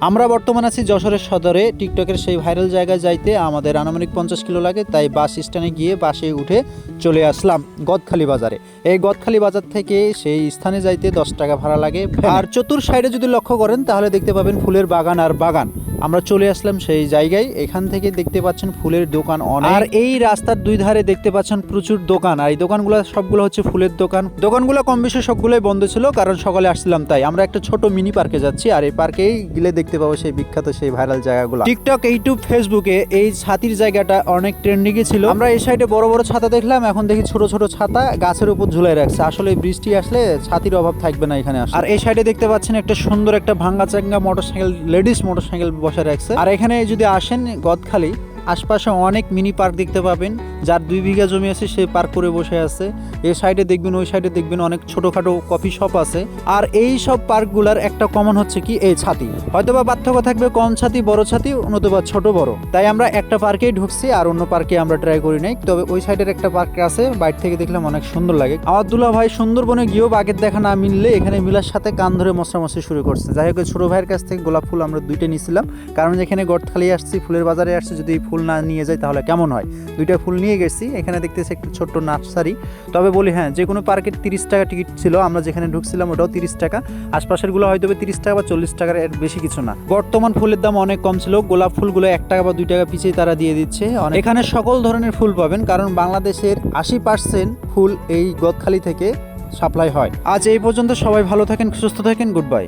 আমরা বর্তমান আছি যশোরের সদরে। টিকটকের সেই ভাইরাল জায়গায় যাইতে আমাদের আনুমানিক 50 কিলো লাগে, তাই বাস স্ট্যান্ডে গিয়ে বাসে উঠে চলে আসলাম গদখালি বাজারে। এই গদখালি বাজার থেকে সেই স্থানে যাইতে 10 টাকা ভাড়া লাগে। আর চতুর সাইডে যদি লক্ষ্য করেন তাহলে দেখতে পাবেন ফুলের বাগান আর বাগান। আমরা চলে আসলাম সেই জায়গায়। এখান থেকে দেখতে পাচ্ছেন ফুলের দোকান অনেক, আর এই রাস্তার দুই ধারে দেখতে পাচ্ছেন প্রচুর দোকান। আর এই দোকানগুলো সবগুলো হচ্ছে ফুলের দোকান। দোকানগুলো কম বেশি সবগুলোই বন্ধ ছিল, কারণ সকালে আসছিলাম তাই। আমরা একটা ছোট মিনি পার্কে যাচ্ছি, আর এই পার্কেই গেলে দেখতে পাবো সেই বিখ্যাত সেই ভাইরাল জায়গাগুলো। টিকটক, ইউটিউব, ফেসবুকে এই ছাতির জায়গাটা অনেক ট্রেন্ডিং এ ছিল। আমরা এই সাইডে বড় বড় ছাতা দেখলাম, এখন দেখি ছোট ছোট ছাতা গাছের উপর ঝুলাই রাখছে। আসলে বৃষ্টি আসলে ছাতির অভাব থাকবে না এখানে আসলে। আর এই সাইডে দেখতে পাচ্ছেন একটা সুন্দর একটা ভাঙ্গা চাঙ্গা মোটরসাইকেল, লেডিস মোটরসাইকেল বসে রাখছে। আর এখানে যদি আসেন গদখালি, আশপাশে অনেক মিনি পার্ক দেখতে পাবেন। যার 2 বিঘা জমি আছে সে পার্ক করে বসে আছে। এই সাইডে দেখবেন, ওই সাইডে দেখবেন অনেক ছোটখাটো কফি শপ আছে। আর এই সব পার্কগুলার একটা কমন হচ্ছে কি, এই ছাতি। হয়তোবা পার্থক্য থাকবে কম ছাতি বড় ছাতি, নতুবা ছোট বড়। তাই আমরা একটা পার্কেই ঢুকছি, আর অন্য পার্কে আমরা ট্রাই করি নাই। তবে ওই সাইডের একটা পার্ক আছে, বাইরে থেকে দেখলাম অনেক সুন্দর লাগে। আমার দুলা ভাই সুন্দরবনে গিয়েও বাঘের দেখা না মিললে এখানে মিলার সাথে কান ধরে মশরামশি শুরু করছে। যাই হোক, ছোট ভাইয়ের কাছ থেকে গোলাপ ফুল আমরা 2টা নিয়েছিলাম, কারণ এখানে গদখালি আসছি, ফুলের বাজারে আসছি, যদি ফুল না নিয়ে যাই তাহলে কেমন হয়। 2টা ফুল নিয়ে গেছি। এখানে দেখতেছি একটা ছোট্ট নার্সারি। তবে বলি হ্যাঁ, যে কোনো পার্কের 30 টাকা টিকিট ছিল। আমরা যেখানে ঢুকছিলাম ওটাও 30 টাকা। আশপাশের গুলো হয়তো 30 টাকা বা 40 টাকার, এর বেশি কিছু না। বর্তমান ফুলের দাম অনেক কম ছিল। গোলাপ ফুলগুলো 1 টাকা বা 2 টাকা পিছিয়ে তারা দিয়ে দিচ্ছে। এখানে সকল ধরনের ফুল পাবেন, কারণ বাংলাদেশের 80% ফুল এই গদখালি থেকে সাপ্লাই হয়। আজ এই পর্যন্ত। সবাই ভালো থাকেন, সুস্থ থাকেন। Good bye.